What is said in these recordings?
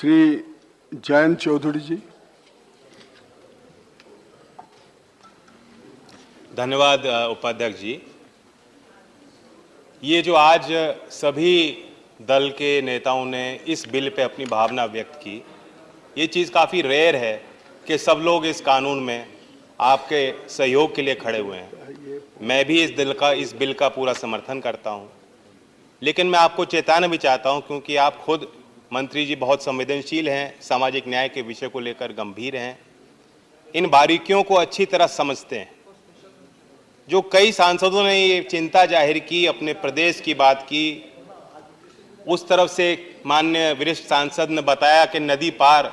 श्री जयंत चौधरी जी। धन्यवाद उपाध्यक्ष जी। ये जो आज सभी दल के नेताओं ने इस बिल पे अपनी भावना व्यक्त की, ये चीज़ काफ़ी रेयर है कि सब लोग इस कानून में आपके सहयोग के लिए खड़े हुए हैं। मैं भी इस बिल का पूरा समर्थन करता हूँ, लेकिन मैं आपको चेताना भी चाहता हूँ, क्योंकि आप खुद मंत्री जी बहुत संवेदनशील हैं, सामाजिक न्याय के विषय को लेकर गंभीर हैं, इन बारीकियों को अच्छी तरह समझते हैं। जो कई सांसदों ने ये चिंता जाहिर की, अपने प्रदेश की बात की, उस तरफ से माननीय वरिष्ठ सांसद ने बताया कि नदी पार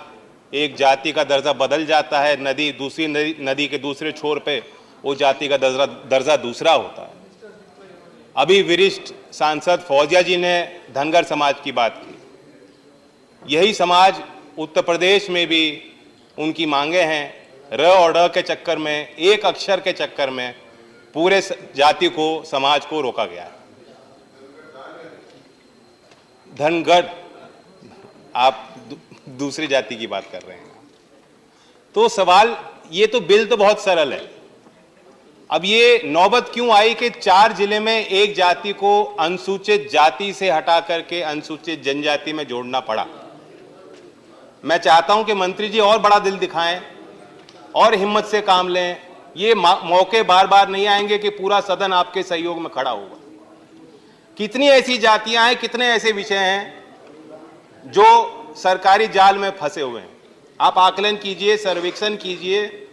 एक जाति का दर्जा बदल जाता है, दूसरी नदी के दूसरे छोर पे वो जाति का दर्जा दूसरा होता है। अभी वरिष्ठ सांसद फौजिया जी ने धनगर समाज की बात की। यही समाज उत्तर प्रदेश में भी उनकी मांगे हैं। र और ड के चक्कर में, एक अक्षर के चक्कर में पूरे जाति को, समाज को रोका गया है। धनगर, आप दूसरी जाति की बात कर रहे हैं। तो सवाल, ये तो बिल तो बहुत सरल है। अब ये नौबत क्यों आई कि 4 जिले में एक जाति को अनुसूचित जाति से हटा करके अनुसूचित जनजाति में जोड़ना पड़ा। मैं चाहता हूं कि मंत्री जी और बड़ा दिल दिखाएं और हिम्मत से काम लें। ये मौके बार बार नहीं आएंगे कि पूरा सदन आपके सहयोग में खड़ा होगा। कितनी ऐसी जातियां हैं, कितने ऐसे विषय हैं जो सरकारी जाल में फंसे हुए हैं। आप आकलन कीजिए, सर्वेक्षण कीजिए।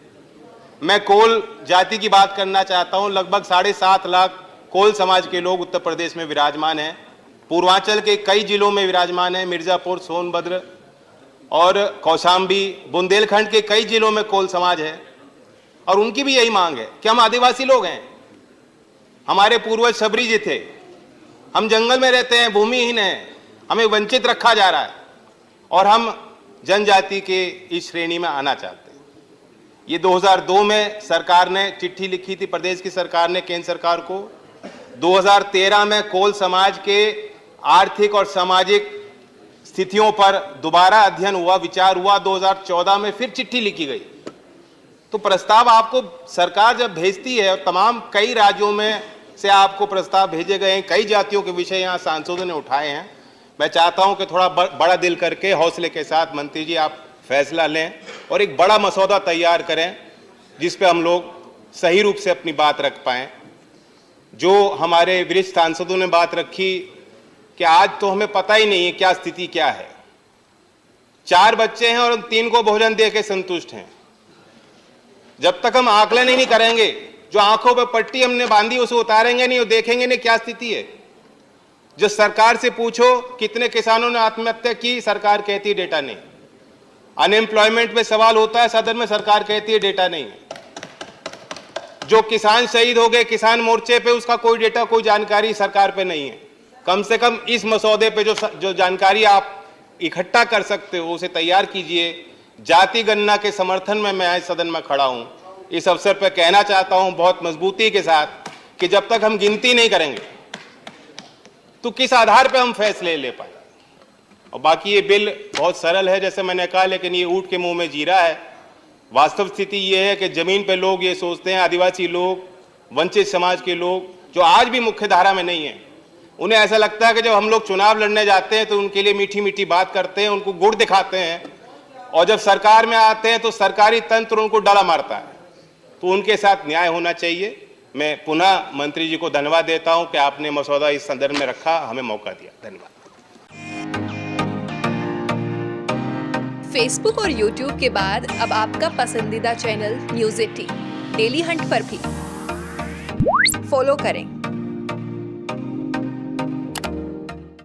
मैं कोल जाति की बात करना चाहता हूं। लगभग 7.5 लाख कोल समाज के लोग उत्तर प्रदेश में विराजमान हैं। पूर्वांचल के कई जिलों में विराजमान हैं। मिर्जापुर, सोनभद्र और कौशाम्बी, बुंदेलखंड के कई जिलों में कोल समाज है और उनकी भी यही मांग है कि हम आदिवासी लोग हैं। हमारे पूर्वज शबरी जी थे। हम जंगल में रहते हैं, भूमिहीन हैं, हमें वंचित रखा जा रहा है और हम जनजाति के इस श्रेणी में आना चाहते हैं। ये 2002 में सरकार ने चिट्ठी लिखी थी, प्रदेश की सरकार ने केंद्र सरकार को। 2013 में कोल समाज के आर्थिक और सामाजिक स्थितियों पर दोबारा अध्ययन हुआ, विचार हुआ। 2014 में फिर चिट्ठी लिखी गई। तो प्रस्ताव आपको सरकार जब भेजती है, और तमाम कई राज्यों में से आपको प्रस्ताव भेजे गए हैं, कई जातियों के विषय यहाँ सांसदों ने उठाए हैं। मैं चाहता हूं कि थोड़ा बड़ा दिल करके, हौसले के साथ मंत्री जी आप फैसला लें और एक बड़ा मसौदा तैयार करें जिस पे हम लोग सही रूप से अपनी बात रख पाएं। जो हमारे वरिष्ठ सांसदों ने बात रखी कि आज तो हमें पता ही नहीं है क्या स्थिति क्या है। 4 बच्चे हैं और 3 को भोजन दे के संतुष्ट हैं। जब तक हम आकलन ही नहीं करेंगे, जो आंखों पर पट्टी हमने बांधी उसे उतारेंगे नहीं और देखेंगे नहीं क्या स्थिति है। जो सरकार से पूछो कितने किसानों ने आत्महत्या की, सरकार कहती है डेटा नहीं। अनएम्प्लॉयमेंट में सवाल होता है सदन में, सरकार कहती है डेटा नहीं है। जो किसान शहीद हो गए किसान मोर्चे पे, उसका कोई डेटा, कोई जानकारी सरकार पे नहीं है। कम से कम इस मसौदे पे जो जानकारी आप इकट्ठा कर सकते हो उसे तैयार कीजिए। जाति गणना के समर्थन में मैं आज सदन में खड़ा हूं। इस अवसर पर कहना चाहता हूं बहुत मजबूती के साथ कि जब तक हम गिनती नहीं करेंगे तो किस आधार पर हम फैसले ले पाएंगे। और बाकी ये बिल बहुत सरल है जैसे मैंने कहा, लेकिन ये ऊंट के मुंह में जीरा है। वास्तव स्थिति ये है कि जमीन पे लोग ये सोचते हैं, आदिवासी लोग, वंचित समाज के लोग जो आज भी मुख्य धारा में नहीं है, उन्हें ऐसा लगता है कि जब हम लोग चुनाव लड़ने जाते हैं तो उनके लिए मीठी मीठी बात करते हैं, उनको गुड़ दिखाते हैं, और जब सरकार में आते हैं तो सरकारी तंत्र उनको डाला मारता है। तो उनके साथ न्याय होना चाहिए। मैं पुनः मंत्री जी को धन्यवाद देता हूं कि आपने मसौदा इस संदर्भ में रखा, हमें मौका दिया। धन्यवाद। फेसबुक और यूट्यूब के बाद अब आपका पसंदीदा चैनल न्यूज़ 18 डेली हंट पर भी फॉलो करें।